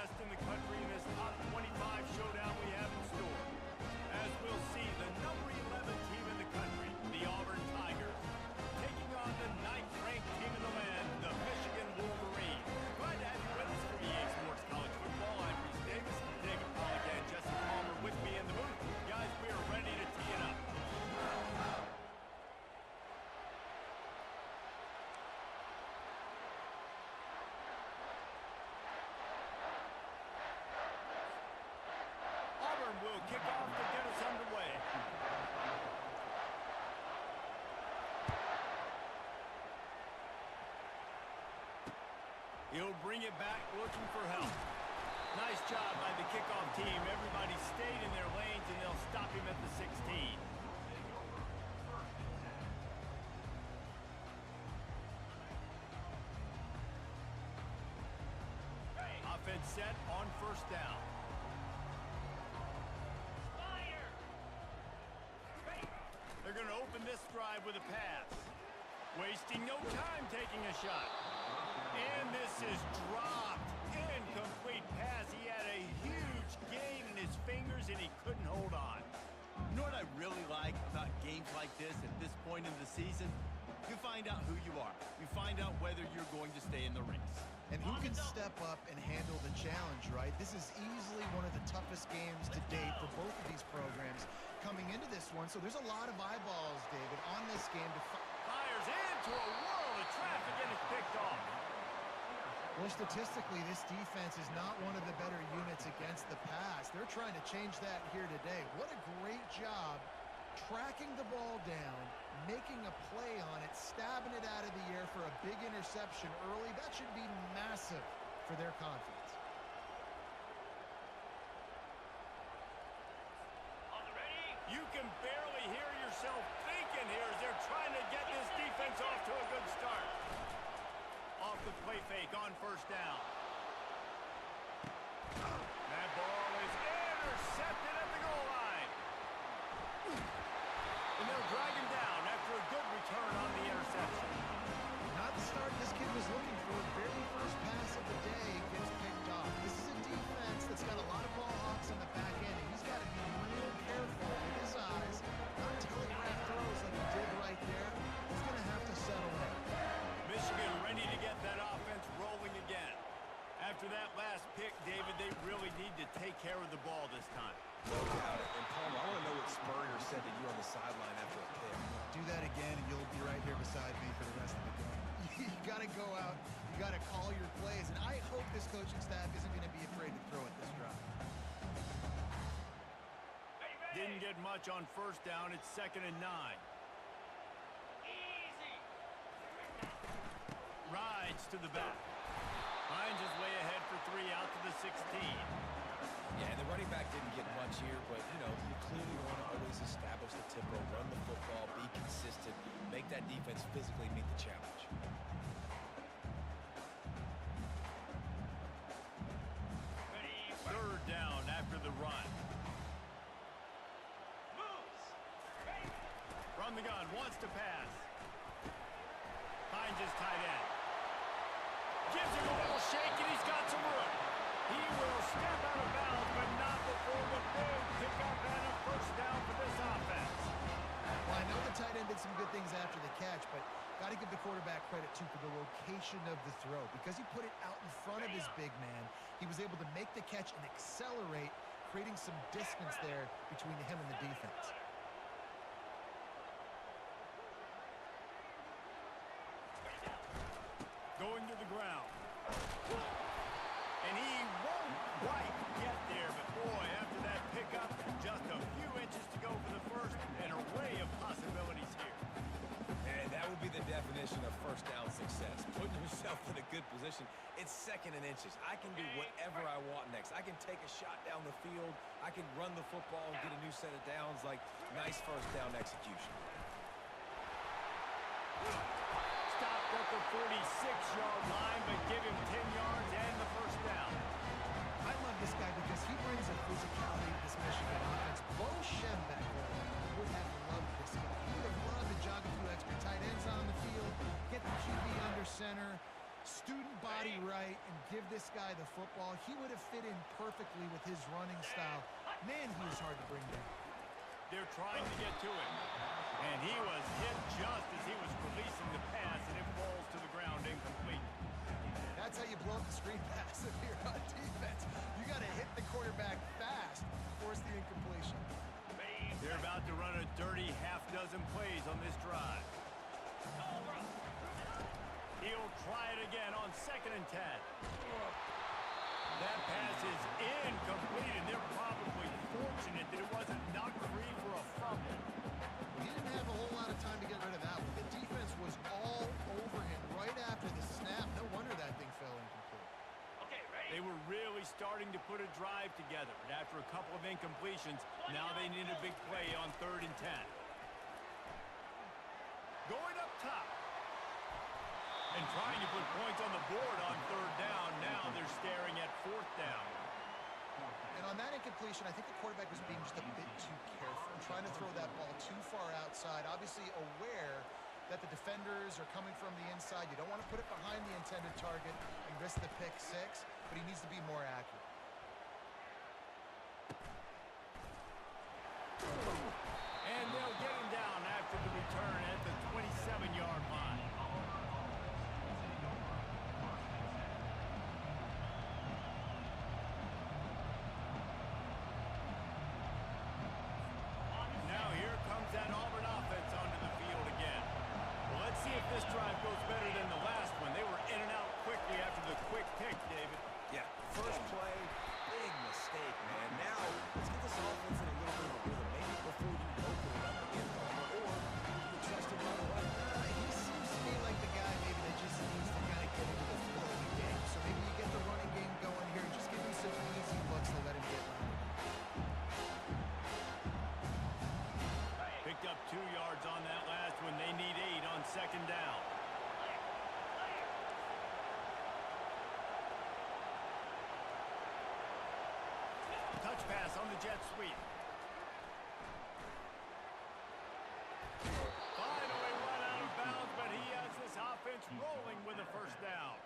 best in the country in this top 25 showdown we have in store. As we'll see, the number 11 team in the country, the Auburn Tigers, taking on the 9th-ranked team in the land, the Michigan Wolverines. Glad to have you with us for EA Sports College Football. I'm Reese Davis, David Pollack, and Jesse Palmer with me in the booth. Guys, we are ready to tee it up. Auburn will kick off to get us underway. He'll bring it back looking for help. Nice job by the kickoff team. Everybody stayed in their lanes, and they'll stop him at the 16. Offense set on first down. They're going to open this drive with a pass. Wasting no time taking a shot. And this is dropped. Incomplete pass. He had a huge gain in his fingers, and he couldn't hold on. You know what I really like about games like this at this point in the season? You find out who you are. You find out whether you're going to stay in the race. And who can step up and handle the challenge, right? This is easily one of the toughest games to date for both of these programs coming into this one. So there's a lot of eyeballs, David, on this game. Fires into a world of traffic, and it's picked off. Well, statistically, this defense is not one of the better units against the pass. They're trying to change that here today. What a great job tracking the ball down, making a play on it, stabbing it out of the air for a big interception early. That should be massive for their confidence. You can barely hear yourself thinking here as they're trying to get this defense off to a good start. Off the play fake on first down. That ball is intercepted at the goal line. And they'll drag him down after a good return on the interception. Not the start this kid was looking for. Very first pass of the day gets picked off. This is a defense that's got a lot of ball hawks on the back end, and he's got to be real careful with his eyes, not telegraph throws like he did right there. He's going to have to settle in. Michigan ready to get that offense rolling again. After that last pick, David, they really need to take care of the ball this time. No doubt. And Palmer, I want to know what Spurrier said to you on the sideline after a pick. Do that again, and you'll be right here beside me for the rest of the game. You got to go out. You got to call your plays, and I hope this coaching staff isn't going to be afraid to throw it this drive. Didn't get much on first down. It's 2nd and 9. Rides to the back. Finds his way ahead for 3 out to the 16. Yeah, the running back didn't get much here, but, you know, you clearly want to always establish the tempo, run the football, be consistent, make that defense physically meet the challenge. Third down after the run. From the gun, wants to pass. Finds his tight end. Gives him a little shake, and he's got some room. He will step out of bounds, but not before the big pickup and a first down for this offense. Well, I know the tight end did some good things after the catch, but got to give the quarterback credit, too, for the location of the throw. Because he put it out in front of his big man, he was able to make the catch and accelerate, creating some distance there between him and the defense. Going to the ground. And he won't quite get there, but boy, after that pickup, just a few inches to go for the first, an array of possibilities here. And that would be the definition of first down success. Putting yourself in a good position. It's 2nd and inches. I can do whatever I want next. I can take a shot down the field. I can run the football and get a new set of downs. Like, nice first down execution. Stopped at the 46-yard line, but give him 10 yards and the first down. I love this guy because he brings a physicality to this Michigan offense. Bo Schembech would have loved this guy. He would have loved to jog a few extra tight ends on the field, get the QB under center. Student body right and give this guy the football. He would have fit in perfectly with his running style. Man, he was hard to bring down. They're trying to get to him. And he was hit just as he was releasing the pass, and it falls to the ground incomplete. That's how you blow up the screen pass if you're on defense. You got to hit the quarterback fast to force the incompletion. They're about to run a dirty half-dozen plays on this drive. He'll try it again on 2nd and 10. That pass is incomplete, and they're probably fortunate that it wasn't knocked free for a fumble. He didn't have a whole lot of time to get rid of that one. The defense was all over him right after the snap. No wonder that thing fell incomplete. They were really starting to put a drive together, but after a couple of incompletions, now they need a big play on 3rd and 10. Going up top. And trying to put points on the board on 3rd down. Now they're staring at 4th down. And on that incompletion, I think the quarterback was being just a bit too careful, trying to throw that ball too far outside, obviously aware that the defenders are coming from the inside. You don't want to put it behind the intended target and risk the pick 6, but he needs to be more accurate. And they'll get him down after the return at the 27-yard line. Now here comes that Auburn offense onto the field again. Well, let's see if this drive goes better than the last one. They were in and out quickly after the quick pick, David. Yeah, first play, big mistake, man. Now, let's get this offense in a little bit of a rhythm. Maybe before you open it up again, or you can trust him right away. He seems to me like the guy maybe that just needs to kind of get into the flow of the game. So maybe you get the running game going here and just give him some easy looks to let him get landed. Picked up 2 yards on that last one. They need 8 on 2nd down. Touch pass on the jet sweep. Finally run out of bounds, but he has this offense rolling with a 1st down.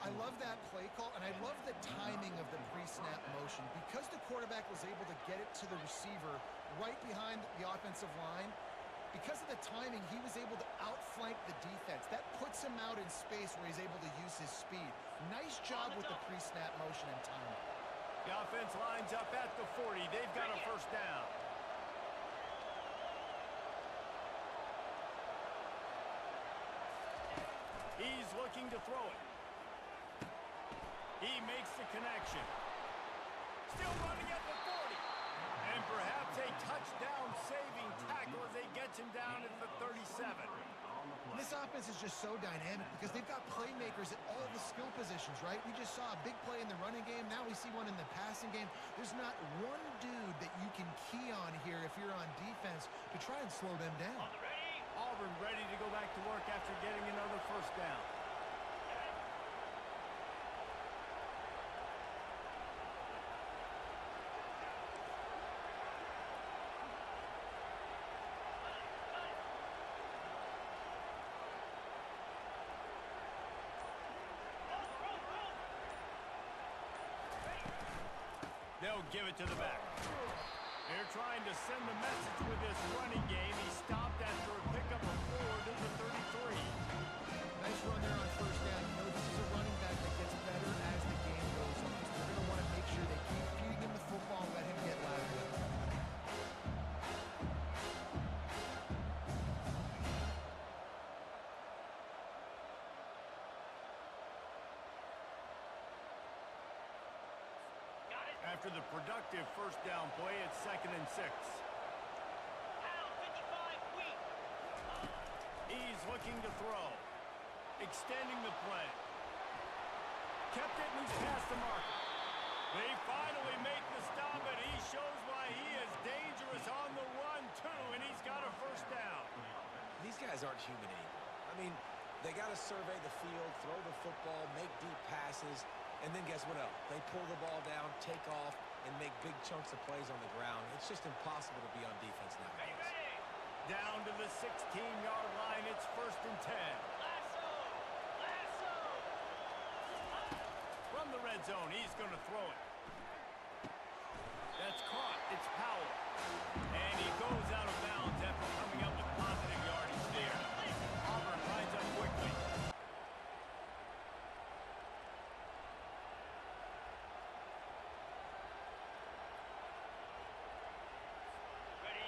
I love that play call, and I love the timing of the pre-snap motion. Because the quarterback was able to get it to the receiver right behind the offensive line, because of the timing, he was able to outflank the defense. That puts him out in space where he's able to use his speed. Nice job with the pre-snap motion and timing. The offense lines up at the 40. They've got a 1st down. He's looking to throw it. He makes the connection. Still running at the 40. And perhaps a touchdown-saving tackle as they get him down at the 37. This offense is just so dynamic because they've got playmakers at all the skill positions, right? We just saw a big play in the running game. Now we see one in the passing game. There's not one dude that you can key on here if you're on defense to try and slow them down. Auburn ready to go back to work after getting another 1st down. They'll give it to the back. They're trying to send the message with this running game. He stopped after a pickup of 4 to the 33. Nice run there on 1st down. You know, this is a running back that gets better as the game goes on. So they're going to want to make sure they keep feeding him the football and let him get louder. After the productive 1st down play, it's 2nd and 6. He's looking to throw. Extending the play. Kept it and he's past the mark. They finally make the stop, and he shows why he is dangerous on the run, too, and he's got a 1st down. These guys aren't human anymore. I mean, they got to survey the field, throw the football, make deep passes, and then guess what else? They pull the ball down, take off, and make big chunks of plays on the ground. It's just impossible to be on defense nowadays. Down to the 16-yard line, it's 1st and 10. red zone. He's going to throw it. That's caught. It's Powell. And he goes out of bounds after coming up with positive yardage there. Auburn lines up quickly.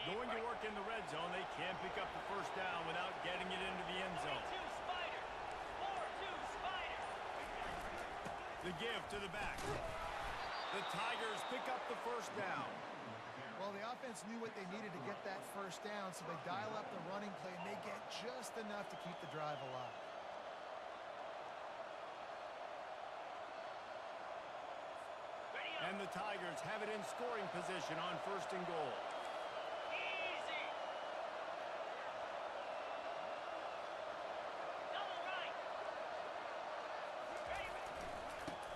Going to work in the red zone. They can't pick up the first down without getting it into the end zone. The give to the back. The Tigers pick up the first down. Well, the offense knew what they needed to get that first down, so they dial up the running play, and they get just enough to keep the drive alive. And the Tigers have it in scoring position on first and goal.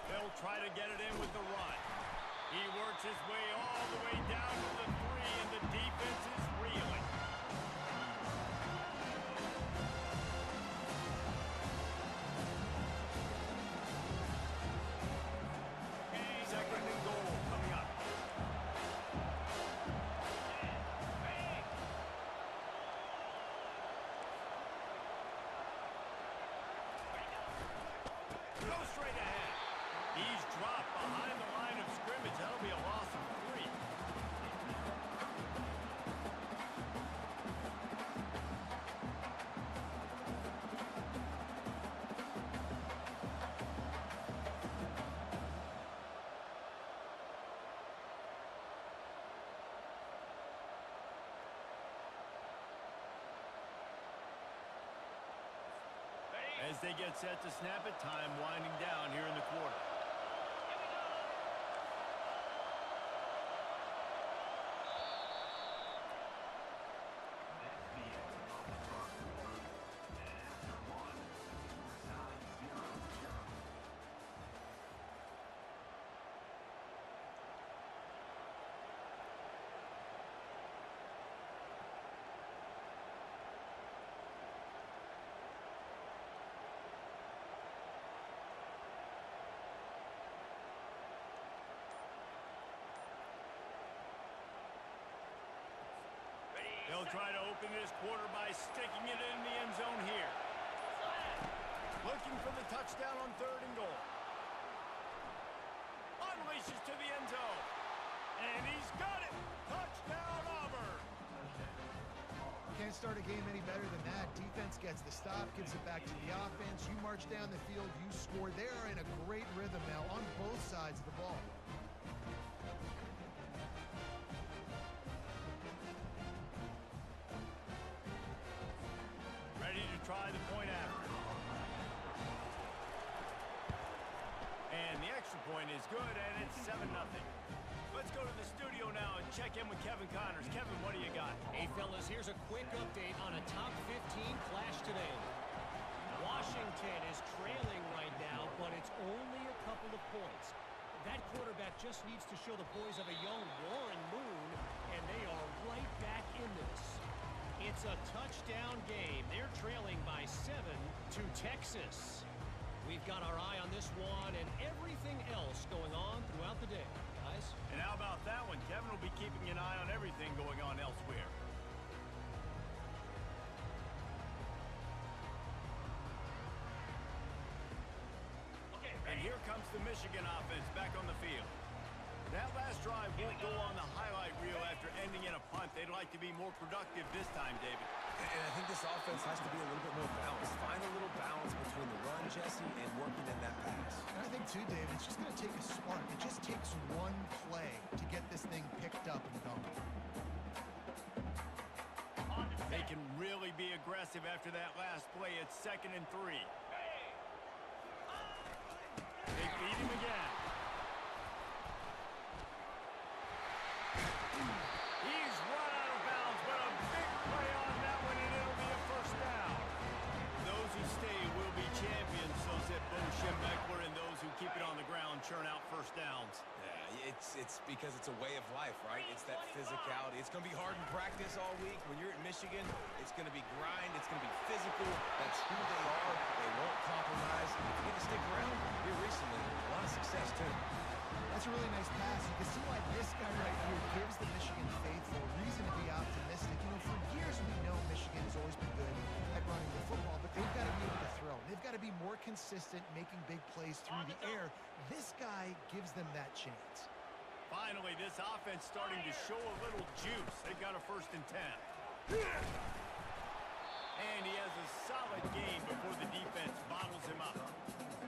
They'll try to get it in with the run. He works his way all the way down to the 3, and the defense is reeling. Second and goal coming up. Go straight ahead. He's dropped behind the line of scrimmage. That'll be a loss of 3. As they get set to snap it, time winding down here in the quarter. They'll try to open this quarter by sticking it in the end zone here. Looking for the touchdown on third and goal. Unleashes to the end zone. And he's got it. Touchdown, Auburn. Can't start a game any better than that. Defense gets the stop, gives it back to the offense. You march down the field, you score. They are in a great rhythm now on both sides of the ball. Try the point after. And the extra point is good, and it's 7-0. Let's go to the studio now and check in with Kevin Connors. Kevin, what do you got? Hey, fellas, here's a quick update on a top 15 clash today. Washington is trailing right now, but it's only a couple of points. That quarterback just needs to show the boys of a young Warren Moon, and they are right back in this. It's a touchdown game. They're trailing by 7 to Texas. We've got our eye on this one and everything else going on throughout the day, guys. And how about that one? Kevin will be keeping an eye on everything going on elsewhere. And here comes the Michigan offense back on the field. That last drive won't go on the highlight reel after ending in a punt. They'd like to be more productive this time, David. And I think this offense has to be a little bit more balanced. Find a little balance between the run, Jesse, and working in that pass. And I think, too, David, it's just going to take a spark. It just takes one play to get this thing picked up and going. They can really be aggressive after that last play. It's 2nd and 3. They feed him again. He's run out of bounds, but a big play on that one, and it'll be a first down. Those who stay will be champions, so said Bo Schembechler, and those who keep it on the ground churn out first downs. Yeah, it's because it's a way of life, right? It's that physicality. It's going to be hard in practice all week. When you're at Michigan, it's going to be grind. It's going to be physical. That's who they are. They won't compromise. If you get to stick around here recently, a lot of success, too. That's a really nice pass. You can see why this guy right here gives the Michigan faithful reason to be optimistic. You know, for years we know Michigan has always been good at running the football, but they've got to be able to throw. They've got to be more consistent, making big plays through the air. This guy gives them that chance. Finally, this offense starting to show a little juice. They've got a 1st and 10. And he has a solid game before the defense bottles him up.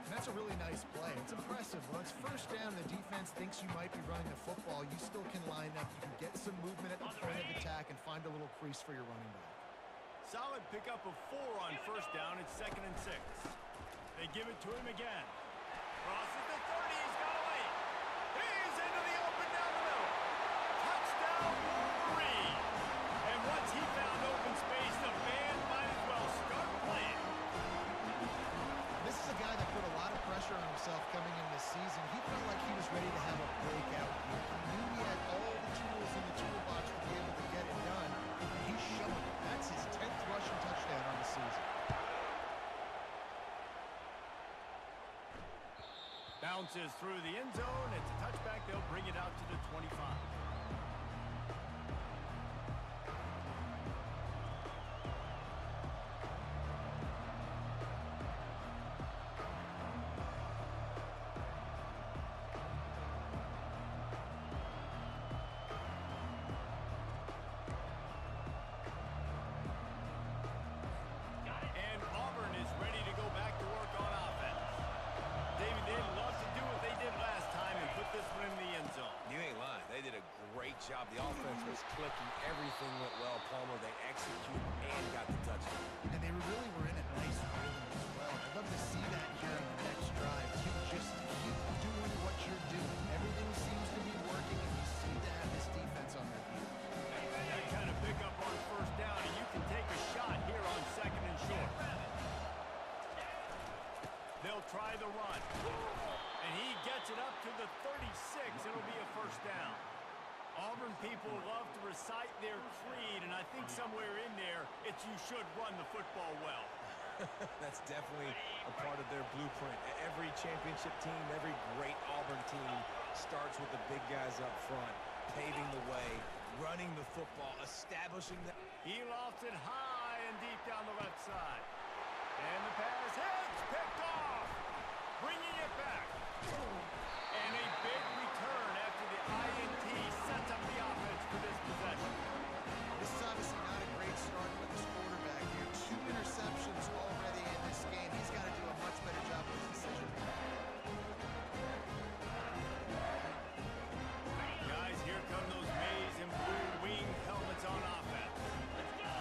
And that's a really nice play. It's impressive. When it's 1st down, the defense thinks you might be running the football. You still can line up. You can get some movement at the point of attack and find a little crease for your running back. Solid pickup of 4 on 1st down. It's 2nd and 6. They give it to him again. Crosses the 30. He's got away. He's into the open down the middle. Touchdown, Wolverine. And once he found open space, the band might as well start playing. This is a guy that put a lot of pressure on himself coming in this season. He felt like he was ready to have a breakout year. He knew he had all the tools in the toolbox to be able to get it done, and he's showing it. That's his 10th rushing touchdown on the season. Bounces through the end zone. It's a touchback. They'll bring it out to the 25. And Auburn is ready to go back to work on offense. David, they'd love to do what they did last time and put this one in the end zone. You ain't lying. They did a great job. The offense was clicking. Everything went well, Palmer. They executed and got the touchdown. And they really were in a nice rhythm as well. I'd love to see that here on the next drive. You just keep doing what you're doing. Everything seems to be working, and you seem to have this defense on their heels. That kind of pickup on 1st down, and you can take a shot here on 2nd and short. They'll try the run. And he gets it up to the 36. It'll be a 1st down. Auburn people love to recite their creed, and I think somewhere in there, it's you should run the football well. That's definitely a part of their blueprint. Every championship team, every great Auburn team starts with the big guys up front, paving the way, running the football, establishing the... He lofts it high and deep down the left side. And the pass hits, picked off, bringing it back. And a big return after the INT sets up the offense for this possession. This is obviously not a great start for this quarterback here. 2 interceptions already in this game. He's got to do a much better job with his decision. Guys, here come those maize and blue winged helmets on offense.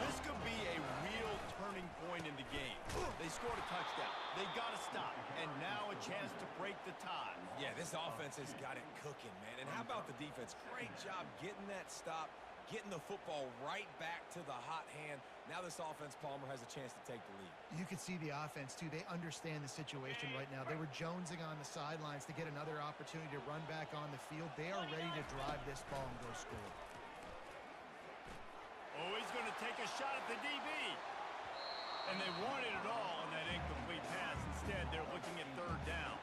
This could be a real turning point in the game. They scored a touchdown. They got to stop. And now a chance to break the tie. Yeah, this offense has got it cooking, man. And how about the defense? Great job getting that stop, getting the football right back to the hot hand. Now this offense, Palmer, has a chance to take the lead. You can see the offense, too. They understand the situation right now. They were jonesing on the sidelines to get another opportunity to run back on the field. They are ready to drive this ball and go score. Oh, he's going to take a shot at the DB. And they wanted it all on that incomplete pass. Instead, they're looking at 3rd down.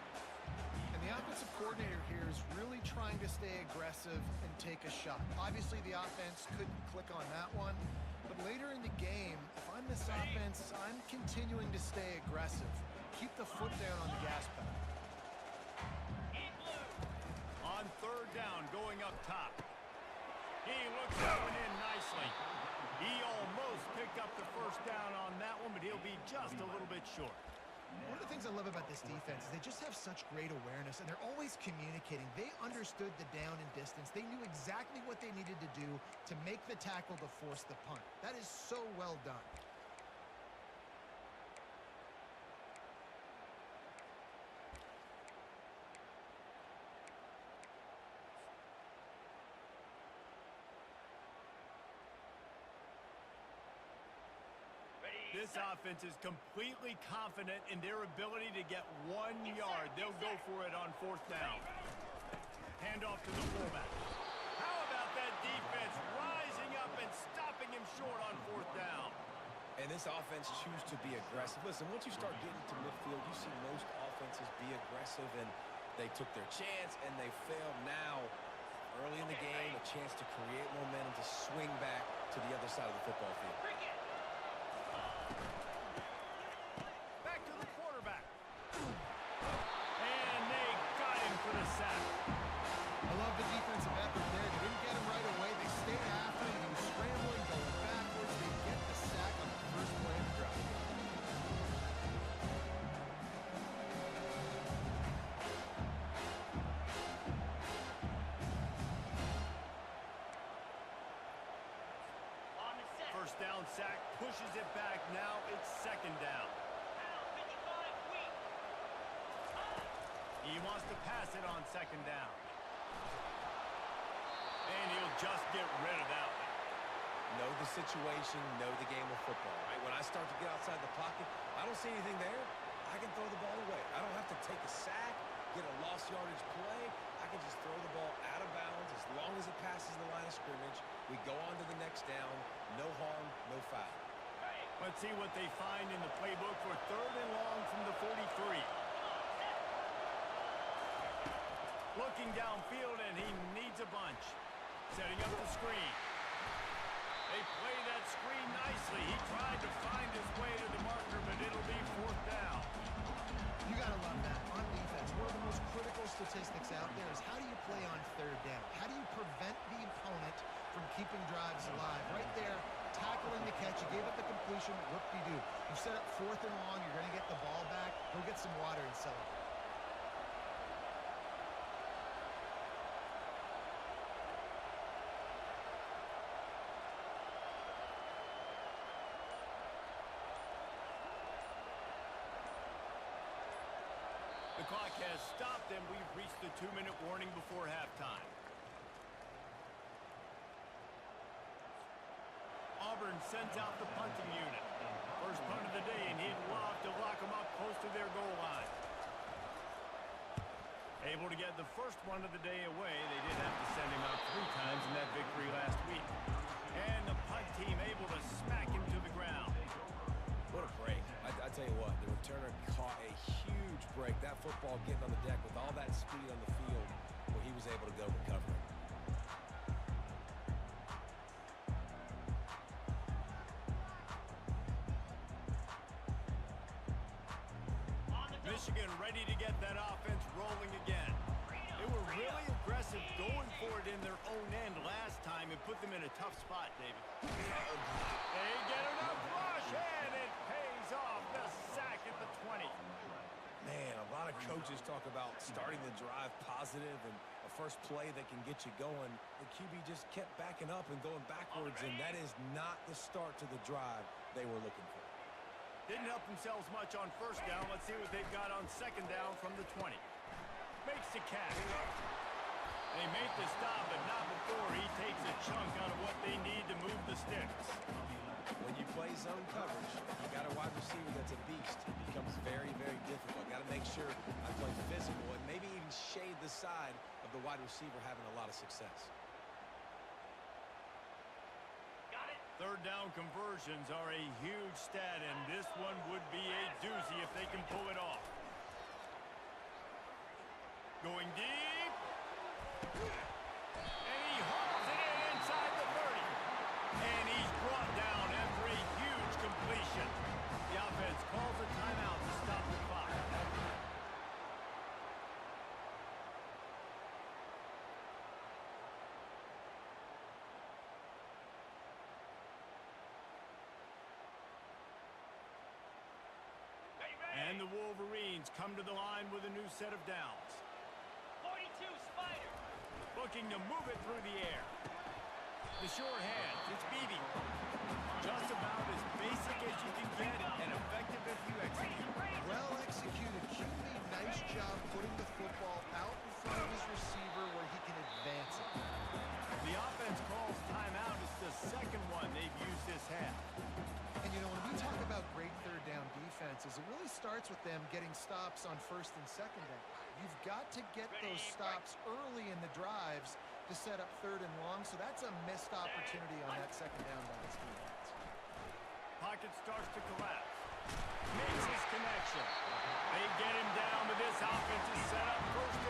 And the offensive coordinator here is really trying to stay aggressive and take a shot. Obviously, the offense couldn't click on that one. But later in the game, if I'm this offense, I'm continuing to stay aggressive. Keep the foot down on the gas pedal. On 3rd down, going up top. He looks going in nicely. He almost picked up the 1st down on that one, but he'll be just a little bit short. One of the things I love about this defense is they just have such great awareness, and they're always communicating. They understood the down and distance. They knew exactly what they needed to do to make the tackle to force the punt. That is so well done. This offense is completely confident in their ability to get 1 yard. They'll go for it on 4th down. Handoff to the fullback. How about that defense rising up and stopping him short on 4th down? And this offense chooses to be aggressive. Listen, once you start getting to midfield, you see most offenses be aggressive, and They took their chance, and they failed. Now, early in the game, a chance to create momentum to swing back to the other side of the football field. Back to the quarterback. And they got him for the sack. I love the defensive effort there. They didn't get him right away. They stayed after him. He was scrambling, going backwards. They get the sack on the first play of the drive. First down sack, pushes it back. Now it's second down. He wants to pass it on second down. And he'll just get rid of that one. Know the situation, know the game of football, right? When I start to get outside the pocket, I don't see anything there. I can throw the ball away. I don't have to take a sack, get a lost yardage play. I can just throw the ball out of bounds as long as it passes the line of scrimmage. We go on to the next down. No harm, no foul. Let's see what they find in the playbook for third and long from the 43. Looking downfield, and he needs a bunch. Setting up the screen. They play that screen nicely. He tried to find his way to the marker, but it'll be fourth down. You got to love that. On defense, one of the most critical statistics out there is how do you play on third down? How do you prevent the opponent from keeping drives alive? Right there, tackling the catch. You gave up the completion. Whoop-de-doo. You set up fourth and long. You're going to get the ball back. Go get some water and celebrate. The clock has stopped, and we've reached the 2-minute warning before halftime. Auburn sends out the punting unit. First punt of the day, and he'd love to lock them up close to their goal line. Able to get the first one of the day away. They did have to send him out 3 times in that victory last week. And the punt team able to smack him to the ground. What a break. I tell you what, the returner caught a huge break. That football getting on the deck with all that speed on the field where he was able to go recover. Michigan ready to get that offense rolling again. They were really aggressive going for it in their own end last time and put them in a tough spot, David. They get enough rush, and it pays off. The sack at the 20. Man, a lot of coaches talk about starting the drive positive and a first play that can get you going. The QB just kept backing up and going backwards, and that is not the start to the drive they were looking for. Didn't help themselves much on first down. Let's see what they've got on second down from the 20. Makes the catch. They make the stop, but not before he takes a chunk out of what they need to move the sticks. When you play zone coverage, you got a wide receiver that's a beast. It becomes very, very difficult. Got to make sure I play physical and maybe even shade the side of the wide receiver having a lot of success. Third down conversions are a huge stat, and this one would be a doozy if they can pull it off. Going deep. And he hauls it in inside the 30. And he's brought down after a huge completion. The offense calls a timeout to stop the clock. And the Wolverines come to the line with a new set of downs. 42, Spider. Looking to move it through the air. The sure hands, it's Beebe. Just about as basic as you can get and effective if you execute. Well executed. QB, nice job putting the football out in front of his receiver where he can advance it. The offense calls timeout. It's the second one they've used this half. And, you know, when we talk about great third down defenses, it really starts with them getting stops on first and second down. You've got to get those stops early in the drives to set up third and long, so that's a missed opportunity on that second down by this defense. Pocket starts to collapse. Makes his connection. They get him down, but this offense is set up first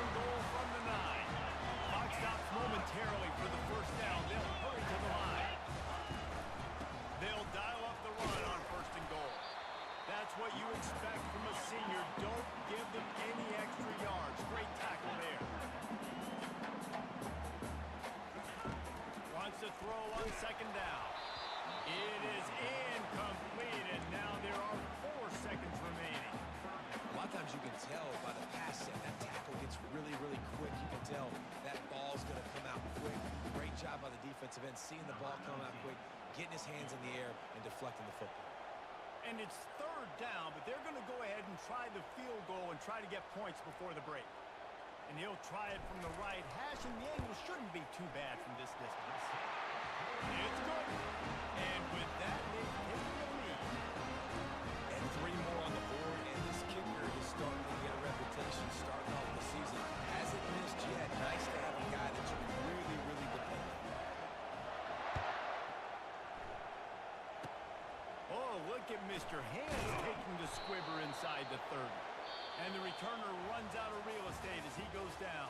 defensive end, seeing the ball come out quick, getting his hands in the air, and deflecting the football. And it's third down, but they're going to go ahead and try the field goal and try to get points before the break. And he'll try it from the right hash, and the angle shouldn't be too bad from this distance. It's good. And with that, they've taken the lead. And 3 more on the board, and this kicker is starting to get a reputation starting off the season. Hasn't missed yet. Nice to have a guy that you can really, really depend on. Oh, look at Mr. Hands taking the squibber inside the 30. And the returner runs out of real estate as he goes down.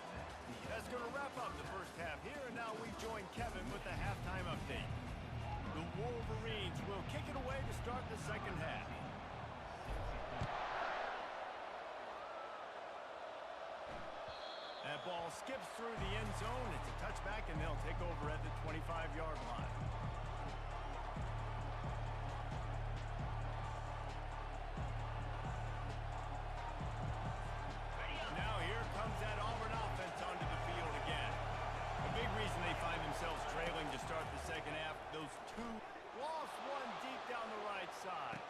That's going to wrap up the first half here, and now we join Kevin with the halftime update. The Wolverines will kick it away to start the second half. That ball skips through the end zone. It's a touchback, and they'll take over at the 25-yard line. Now here comes that Auburn offense onto the field again. A big reason they find themselves trailing to start the second half. Those two lost one deep down the right side.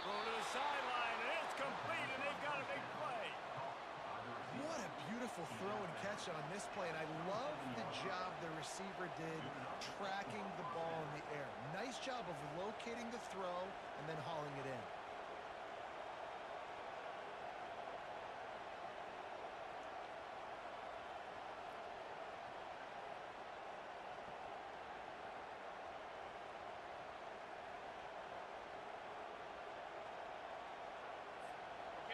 Throw to the sideline, and it's complete, and they've got a big play. What a beautiful throw and catch on this play, and I love the job the receiver did tracking the ball in the air. Nice job of locating the throw and then hauling it in.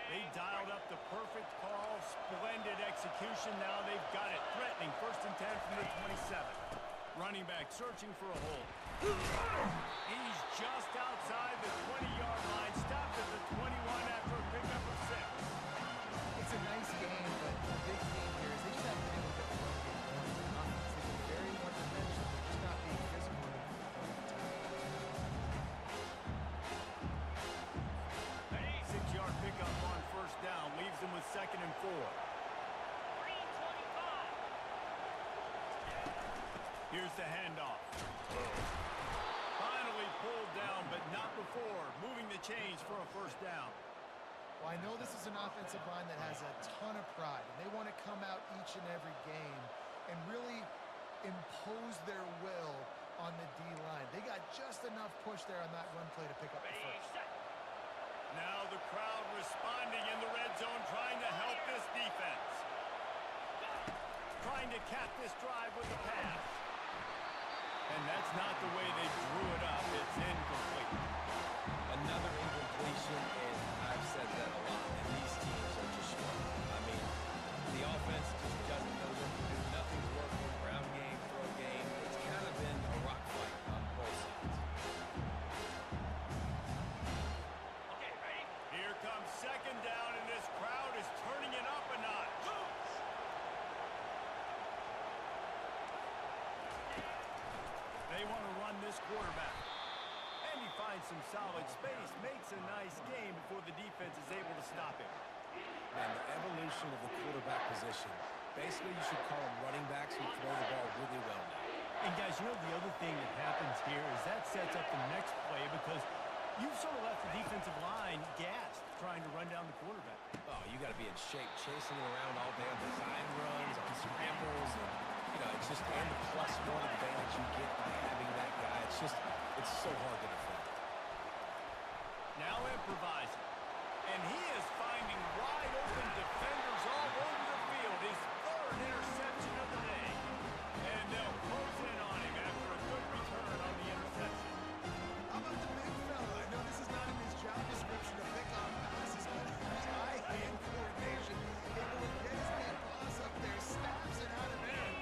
They dialed up the perfect call, splendid execution. Now they've got it. Threatening 1st and 10 from the 27. Running back searching for a hole. He's just outside the 20-yard line. Stopped at the 21 after a pickup of 6. It's a nice game, but the big thing here is they just haven't been able to get the run game going on offense. They've been very one-dimensional. They're just not being physical enough to point the time. 6-yard pickup on 1st down. Leaves them with 2nd and 4. 3:25. Here's the handoff. Finally pulled down, but not before. Moving the chains for a 1st down. Well, I know this is an offensive line that has a ton of pride, and they want to come out each and every game and really impose their will on the D-line. They got just enough push there on that run play to pick up the Ready, 1st. set. Now the crowd responding in the red zone, trying to help this defense. Trying to cap this drive with a pass. And that's not the way they drew it up. It's incomplete. Another incompletion, and I've said that a lot, and these teams are just struggling. I mean, the offense just doesn't know what to do. Nothing's working. Ground game, throw game. It's kind of been a rock fight on both sides. Okay, ready? Here comes 2nd down, and this crowd is turning it up a notch. They want to run this quarterback. And he finds some solid space, makes a nice game before the defense is able to stop him. And the evolution of the quarterback position, basically you should call them running backs who throw the ball really well now. And guys, you know the other thing that happens here is that sets up the next play because you've sort of left the defensive line gassed trying to run down the quarterback. Oh, you got to be in shape, chasing it around all day on design runs, on scrambles, and it's just and the +1 advantage you get by having that guy. It's so hard to defend. Now improvising. And he is finding wide open defenders all over the field. His 3rd interception of the day. And they'll close in on him after a good return on the interception. How about the big fella? I know this is not in his job description to pick on passes, but his eye-hand coordination, able to get his big paws up there, snaps it out of there.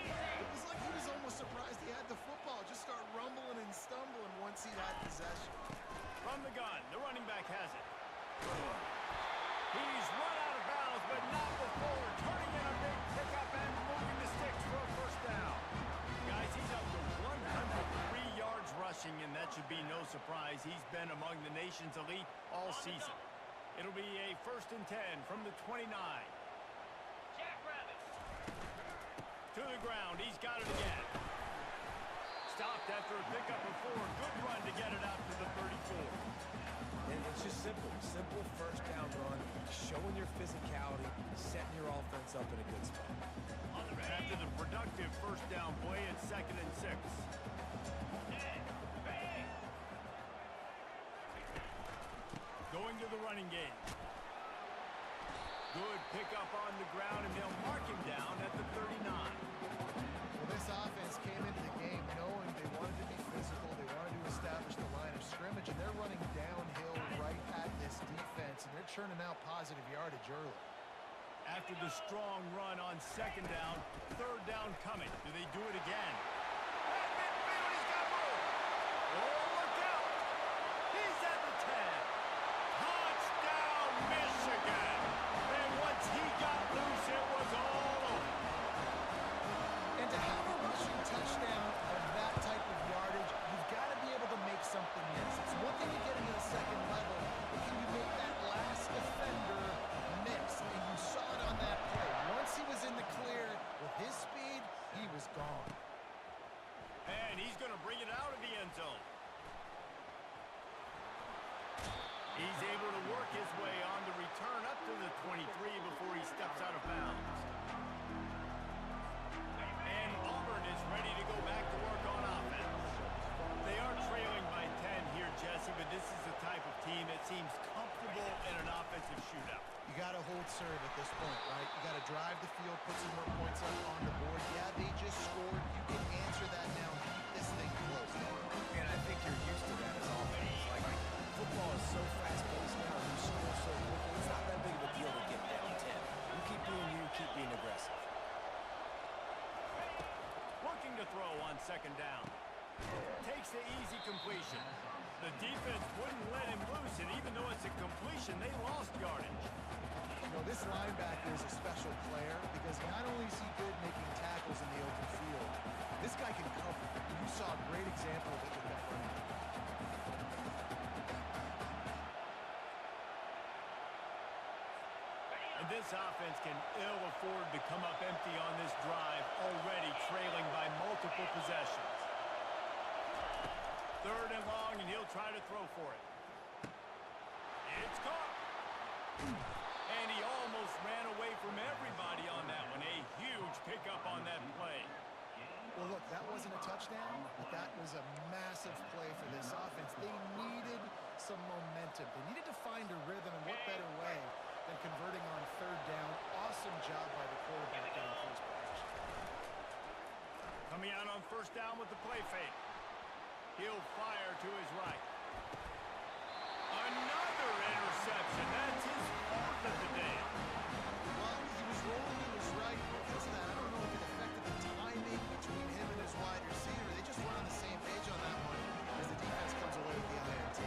It was like he was almost surprised he had the football. Just start rumbling and stumbling once he had possession. From the gun, the running back has it. He's run out of bounds, but not before turning in a big pickup and moving the sticks for a 1st down. Guys, he's up to 103 yards rushing, and that should be no surprise. He's been among the nation's elite all season. It'll be a 1st and 10 from the 29. Jackrabbits. To the ground, he's got it again. Stopped after a pickup of 4. Good run to get it out to the 34. And it's just simple. Simple first down run, showing your physicality, setting your offense up in a good spot. After the productive first down play, it's 2nd and 6. Going to the running game. Good pickup on the ground, and they'll mark him down at the 39. Well, this offense came into the game knowing they wanted to be physical, they wanted to establish the line of scrimmage, and they're running downhill right at this defense, and they're churning out positive yardage early. After the strong run on 2nd down, 3rd down coming. Do they do it again? At midfield, he's got room. Oh, look out. He's at the 10. Touchdown, Michigan. And once he got loose, it was all over. And to have a rushing touchdown of that type of yardage, you've got to be able to make something miss. It's one thing to get into the second level, but can you make that last defender miss? And you saw it on that play. Once he was in the clear with his speed, he was gone. And he's going to bring it out of the end zone. He's able to work his way on the return up to the 23 before he steps out of bounds. And Auburn is ready to go back to work on offense. They are trailing by 10 here, Jesse, but this is the type of team that seems comfortable in an offensive shootout. You got to hold serve at this point, right? You got to drive the field, put some more points up on the board. Yeah, they just scored. You can answer that now and keep this thing close. And I think you're used to that as offense. Like, football is so fast-paced now, you score so quickly. It's not that big of a deal to get down 10. You keep doing you, keep being aggressive. Working to throw on 2nd down. Takes the easy completion. The defense wouldn't let him loose, and even though it's a completion, they lost yardage. You know, this linebacker is a special player because not only is he good making tackles in the open field, this guy can cover. You saw a great example of it with that running back. And this offense can ill afford to come up empty on this drive, already trailing by multiple possessions. 3rd and long, and he'll try to throw for it. It's caught. And he almost ran away from everybody on that one. A huge pickup on that play. Well, look, that wasn't a touchdown, but that was a massive play for this offense. They needed some momentum. They needed to find a rhythm, and what better way than converting on 3rd down. Awesome job by the quarterback getting first possession. Coming out on 1st down with the play fake. He'll fire to his right. Another interception. That's his 4th of the day. Well, he was rolling to his right because of that. I don't know if it affected the timing between him and his wide receiver. They just weren't on the same page on that one as the defense comes away with the INT.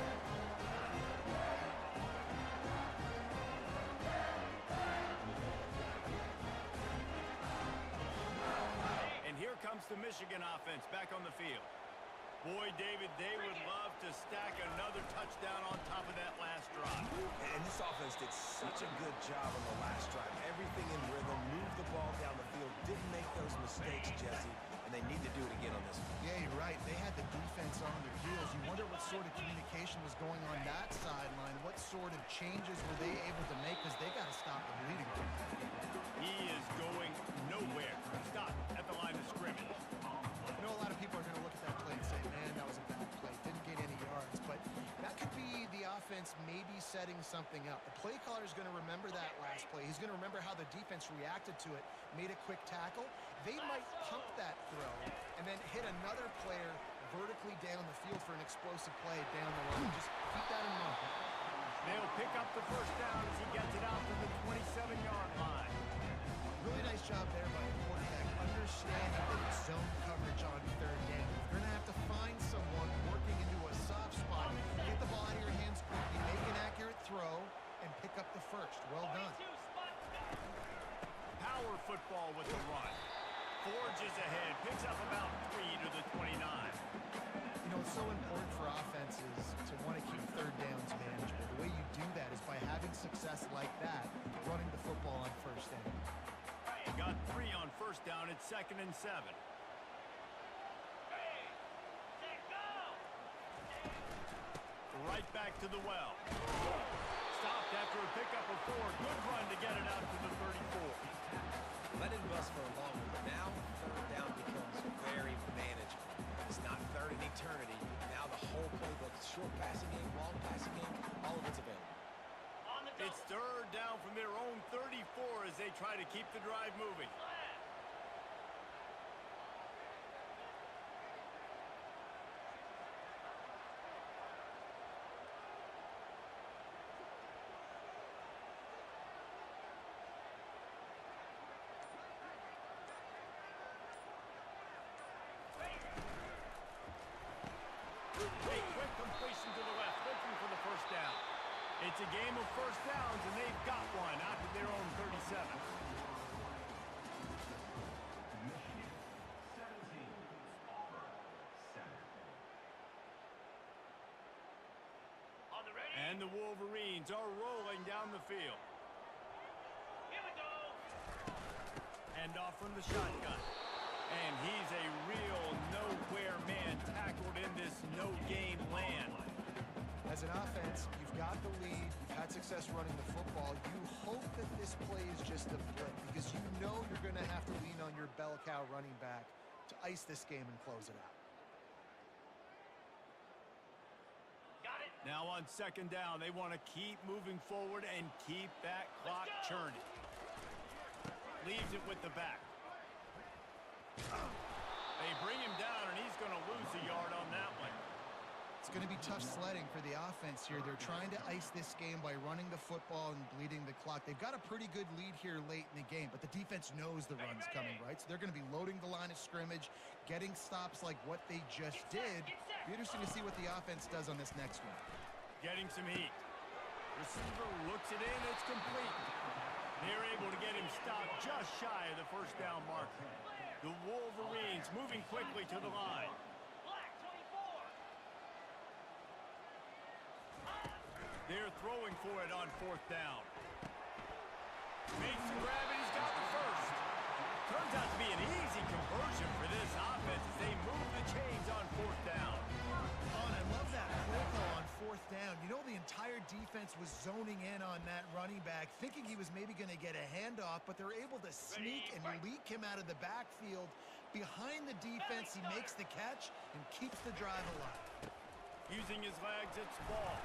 And here comes the Michigan offense back on the field. Boy, David, they would love to stack another touchdown on top of that last drive. And this offense did such a good job on the last drive. Everything in rhythm, moved the ball down the field, didn't make those mistakes, Jesse, and they need to do it again on this one. Yeah, you're right. They had the defense on their heels. You wonder what sort of communication was going on that sideline. What sort of changes were they able to make because they got to stop the bleeding. He is going nowhere. Stop at the line of scrimmage. I know a lot of people are going to look at that play and say, man, that was a bad play. Didn't get any yards. But that could be the offense maybe setting something up. The play caller is going to remember that last play. He's going to remember how the defense reacted to it, made a quick tackle. They might pump that throw and then hit another player vertically down the field for an explosive play down the line. Just keep that in mind. They'll pick up the 1st down as he gets it out to the 27-yard line. Really nice job there by the quarterback, understanding that it's zone coverage on 3rd down. You're going to have to find someone working into a soft spot, get the ball out of your hands quickly, make an accurate throw, and pick up the 1st. Well done. Power football with the run. Forges ahead, picks up about 3 to the 29. You know, it's so important for offenses to want to keep 3rd downs manageable. The way you do that is by having success like that, running the football on 1st down. Got 3 on 1st down. It's 2nd and 7. Right back to the well. Stopped after a pickup of 4. Good run to get it out to the 34. Let it bust for a long one, but now third down becomes very manageable. It's not third in eternity. Now the whole playbook, short passing game, long passing game, all of it's available. It's third down from their own 34 as they try to keep the drive moving. A quick completion to the left, looking for the first down. It's a game of first downs, and they've got one out to their own 37. And the Wolverines are rolling down the field. Here we go. And off from the shotgun. And he's a real nowhere man tackled in this no-game land. As an offense, you've got the lead, you've had success running the football. You hope that this play is just a blip because you know you're going to have to lean on your bell cow running back to ice this game and close it out. Got it. Now on second down, they want to keep moving forward and keep that clock churning. Leaves it with the back. They bring him down, and he's going to lose a yard on that one. It's going to be tough sledding for the offense here. They're trying to ice this game by running the football and bleeding the clock. They've got a pretty good lead here late in the game, but the defense knows the run's coming, right? So they're going to be loading the line of scrimmage, getting stops like what they just did. Be interesting to see what the offense does on this next one. Getting some heat. Receiver looks it in. It's complete. They're able to get him stopped just shy of the first down marker. The Wolverines moving quickly to the line. Black 24. They're throwing for it on fourth down. Makes the grab, and he's got the first. Turns out to be an easy conversion for this offense as they move the chains on fourth down. Oh, and I love that play call on fourth down. You know, the entire defense was zoning in on that running back, thinking he was maybe going to get a handoff, but they're able to sneak and leak him out of the backfield. Behind the defense, he makes the catch and keeps the drive alive. Using his legs, it's ball.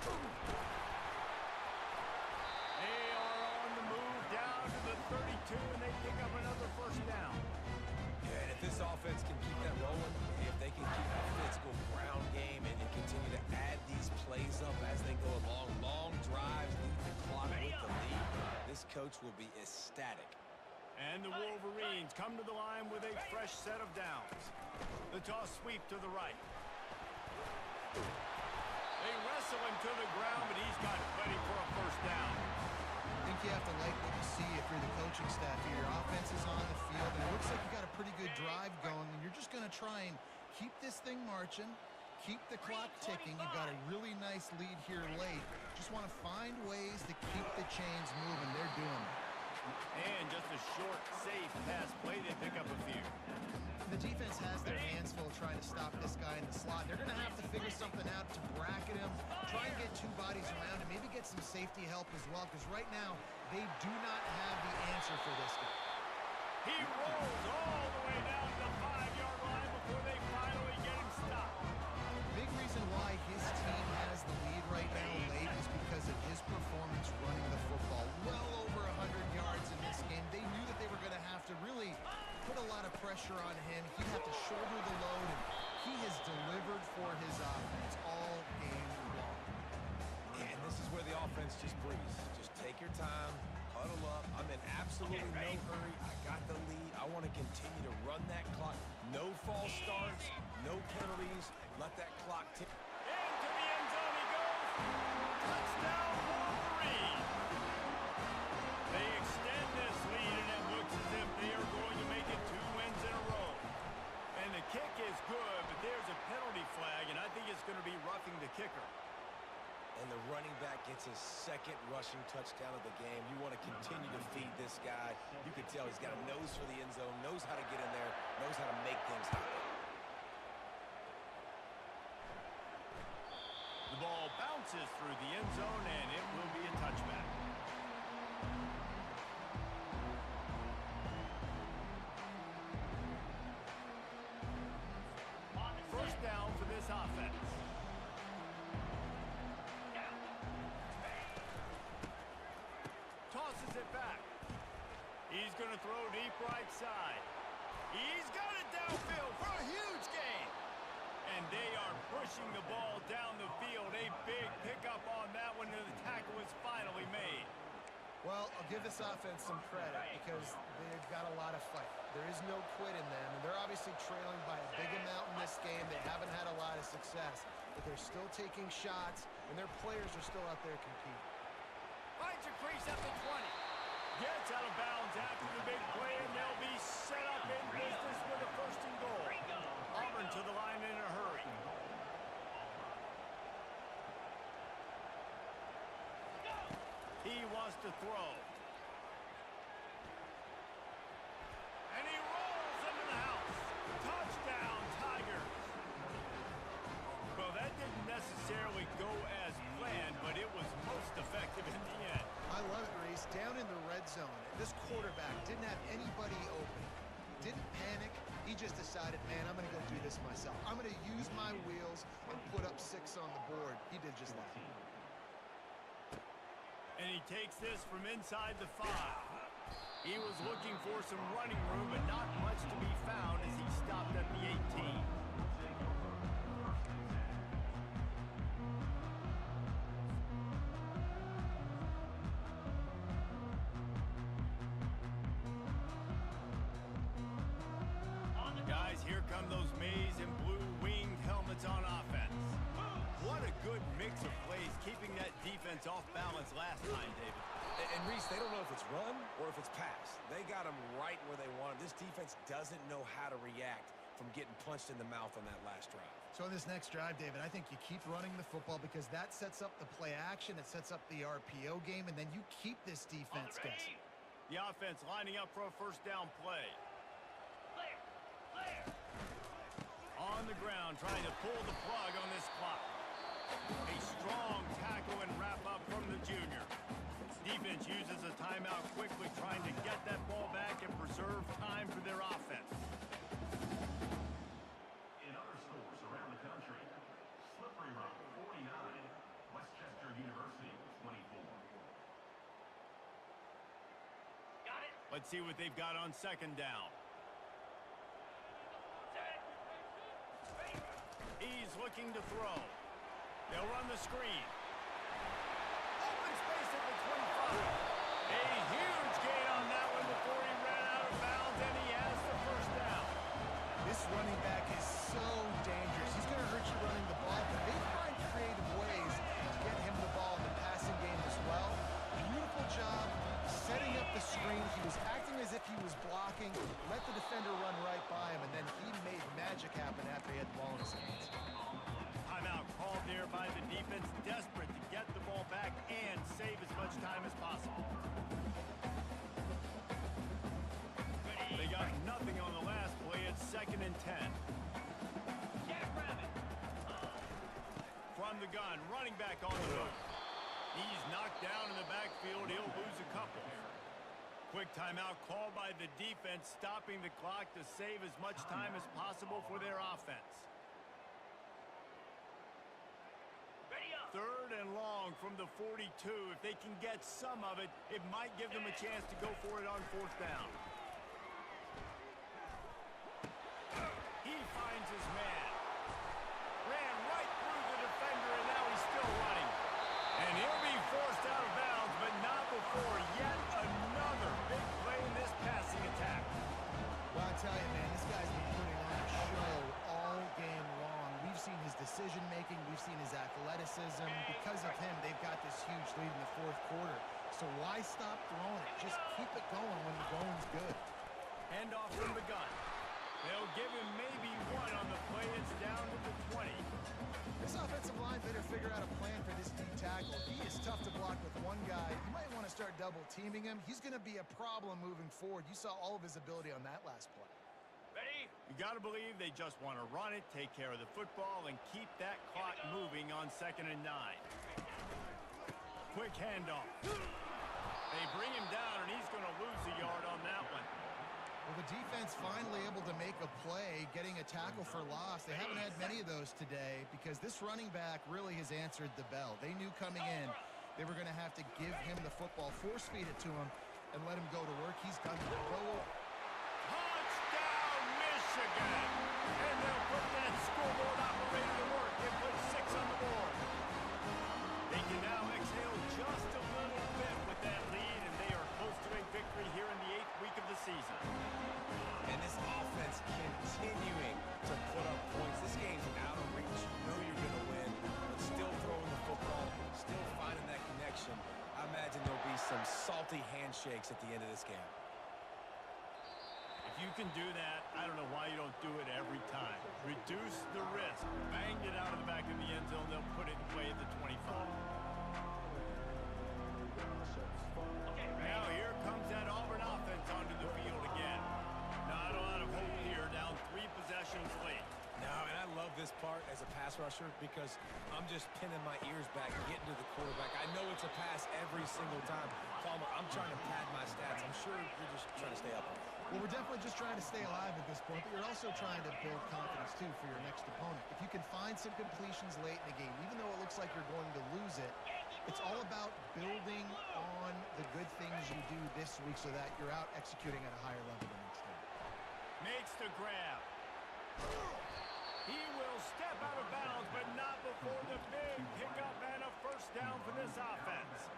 They are on the move down to the 32, and they pick up another first down. Yeah, and if this offense can keep that rolling, if they can keep a physical ground game and continue to add these plays up as they go along, long drives, lead the clock with the lead, this coach will be ecstatic. And the Wolverines come to the line with a fresh set of downs. The toss sweep to the right. They wrestle him to the ground, but he's got plenty for a first down. I think you have to like what you see if you're the coaching staff here. Your offense is on the field, and it looks like you got a pretty good drive going, and you're just going to try and keep this thing marching, keep the clock ticking. You've got a really nice lead here late. Just want to find ways to keep the chains moving. They're doing it. And just a short, safe pass play. They pick up a few. The defense has their hands full trying to stop this guy in the slot. They're going to have to figure something out to bracket him, try and get two bodies around him, maybe get some safety help as well, because right now they do not have the answer for this guy. He rolls all the way down to the 5-yard line before they finally get him stopped. Big reason why his team has the lead right now late is because of his performance running the football. Well over 100 yards in this game. They knew that they were going to have to really put a lot of pressure on him. He'd have to shoulder the load, and he has delivered for his offense all game long. And this is where the offense just breathes. Just take your time, huddle up. I'm in absolutely no hurry. I got the lead. I want to continue to run that clock. No false starts, no penalties. Let that clock tick. Into the end zone he goes. Touchdown, Wolverine. They extend this lead, and it looks as if they are going to make it 2 wins in a row. And the kick is good, but there's a penalty flag, and I think it's going to be roughing the kicker. And the running back gets his second rushing touchdown of the game. You want to continue to feed this guy. You can tell he's got a nose for the end zone, knows how to get in there, knows how to make things happen. The ball bounces bounces through the end zone, and it will be a touchback. First down for this offense. Tosses it back. He's going to throw deep right side. He's got it downfield for a huge gain. And they are pushing the ball down the field. A big pickup on that one, and the tackle is finally made. Well, I'll give this offense some credit because they've got a lot of fight. There is no quit in them, and they're obviously trailing by a big amount in this game. They haven't had a lot of success, but they're still taking shots, and their players are still out there competing. Finds a crease at the 20. Gets out of bounds after the big play, and they'll be set up in business with a first and goal. Auburn to the line in a hurry. He wants to throw. And he rolls into the house. Touchdown, Tigers. Well, that didn't necessarily go as planned, but it was most effective in the end. I love it, Reese. Down in the red zone, this quarterback didn't have anybody open. Didn't panic. He just decided, man, I'm going to go do this myself. I'm going to use my wheels and put up 6 on the board. He did just that. And he takes this from inside the 5. He was looking for some running room, but not much to be found as he stopped at the 18. Guys, here come those maize and blue winged helmets on offense. What a good mix of plays, keeping that defense off balance last time, David. And Reese, they don't know if it's run or if it's pass. They got them right where they want them. This defense doesn't know how to react from getting punched in the mouth on that last drive. So in this next drive, David, I think you keep running the football because that sets up the play action, it sets up the RPO game, and then you keep this defense guessing. The offense lining up for a first down play. On the ground, trying to pull the plug on this clock. A strong tackle and wrap up from the junior. Defense uses a timeout quickly, trying to get that ball back and preserve time for their offense. In other schools around the country, Slippery Rock 49, Westchester University 24. Got it. Let's see what they've got on second down. He's looking to throw. They'll run the screen. Open space at the 25. A huge gain on that one before he ran out of bounds, and he has the first down. This running back is so dangerous. He's going to hurt you running the ball, but they find creative ways to get him the ball in the passing game as well. Beautiful job setting up the screen. He was acting as if he was blocking, let the defender run right by him, and then he made magic happen after he had the ball in his hands. Timeout called there by the defense, desperate to get the ball back and save as much time as possible. They got nothing on the last play. It's 2nd and 10. From the gun, running back on the move. He's knocked down in the backfield. He'll lose a couple. Quick timeout called by the defense, stopping the clock to save as much time as possible for their offense. 3rd and long from the 42. If they can get some of it, it might give them a chance to go for it on 4th down. He finds his man. Ran right through the defender, and now he's still running. And he'll be forced out of bounds, but not before yet another big play in this passing attack. Well, I tell you, man, this guy's been putting on a show all game long. We've seen his decision-making. We've seen his athleticism. Because of him, they've got this huge lead in the 4th quarter. So why stop throwing it? Just keep it going when the going's good. Handoff from the gun. They'll give him maybe one on the play. It's down to the 20. This offensive line better figure out a plan for this D tackle. He is tough to block with one guy. You might want to start double-teaming him. He's going to be a problem moving forward. You saw all of his ability on that last play. Ready? You got to believe they just want to run it, take care of the football, and keep that clock moving on 2nd and 9. quick handoff. They bring him down, and he's going to lose a yard on that one. Well, the defense finally able to make a play, getting a tackle for loss. They haven't had many of those today because this running back really has answered the bell. They knew coming in they were going to have to give him the football, force feed it to him, and let him go to work. He's done the role. Touchdown, Michigan! And they'll put that scoreboard operator to work and put 6 on the board. They can now exhale just a little bit with that lead, and they are close to a victory here in the 8th week of the season. And this offense continuing to put up points. This game's out of reach. You know you're going to win, but still throwing the football, still finding that connection. I imagine there'll be some salty handshakes at the end of this game. If you can do that, I don't know why you don't do it every time. Reduce the risk. Banged it out of the back of the end zone. They'll put it in play at the 25. Now here comes that Auburn offense onto the field again. Not a lot of hope here, down 3 possessions late. No, and I love this part as a pass rusher because I'm just pinning my ears back, getting to the quarterback. I know it's a pass every single time. Palmer, I'm trying to pad my stats. I'm sure you're just trying to stay up on it. Well, we're definitely just trying to stay alive at this point, but you're also trying to build confidence, too, for your next opponent. If you can find some completions late in the game, even though it looks like you're going to lose it, it's all about building on the good things you do this week so that you're out executing at a higher level the next day. Makes the grab. He will step out of bounds, but not before the big pickup and a first down for this offense.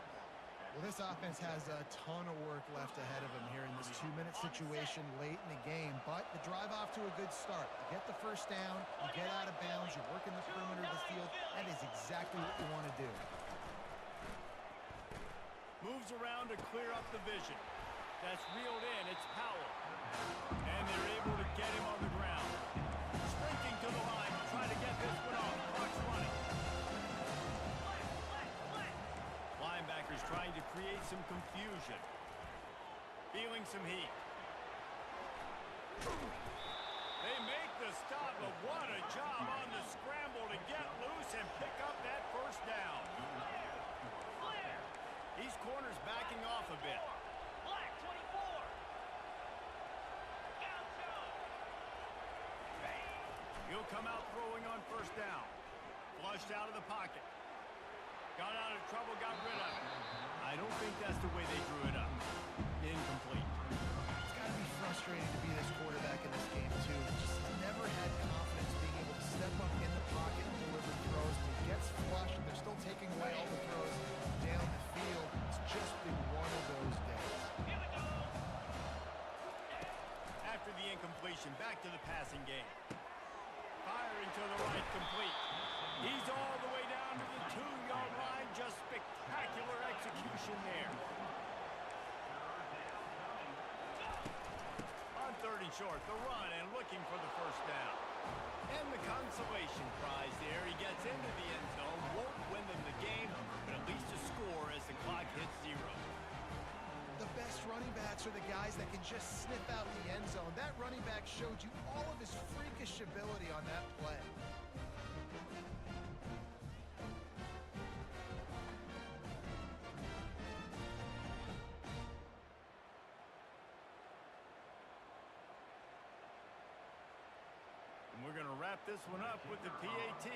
Well, this offense has a ton of work left ahead of them here in this 2-minute situation late in the game, but the drive off to a good start. You get the first down, you get out of bounds, you're working the perimeter of the field. That is exactly what you want to do. Moves around to clear up the vision. That's reeled in. It's Powell. And they're able to get him on the ground. Sprinting to the line, trying to get this one off. Clock's running. Linebackers trying to create some confusion. Feeling some heat. They make the stop, but what a job on the scramble to get loose and pick up that first down. These corners backing off a bit. Black 24. He'll come out throwing on first down. Flushed out of the pocket. Got out of trouble, got rid of it. I don't think that's the way they drew it up. Incomplete. It's got to be frustrating to be this quarterback in this game, too. Just never had confidence being able to step up in the pocket and deliver throws. When he gets flushed and they're still taking away all the throws down the field, it's just been one of those days. After the incompletion, back to the passing game. Firing to the right, complete. He's all the way down to the 2-yard line. Just spectacular execution there. On 3rd and short, the run and looking for the first down. And the consolation prize there. He gets into the end zone, won't win them the game, but at least a score as the clock hits 0. The best running backs are the guys that can just sniff out the end zone. That running back showed you all of his freakish ability on that play. And we're going to wrap this one up with the PAT.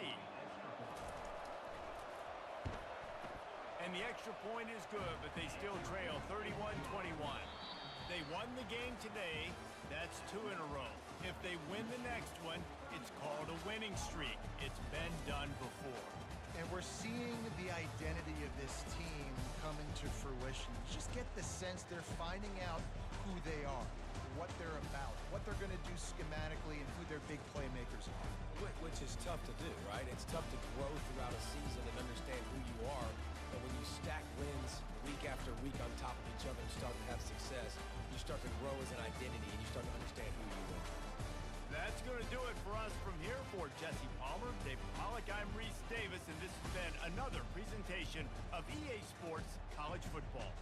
And the extra point is good, but they still trail 31-21. They won the game today. That's 2 in a row. If they win the next one, it's called a winning streak. It's been done before. And we're seeing the identity of this team coming to fruition. You just get the sense they're finding out who they are, what they're about, what they're going to do schematically, and who their big playmakers are. Which is tough to do, right? It's tough to grow throughout a season and understand who you are. But when you stack wins week after week on top of each other and start to have success, you start to grow as an identity and you start to understand who you are. That's going to do it for us from here. For Jesse Palmer, David Pollack, I'm Reese Davis, and this has been another presentation of EA Sports College Football.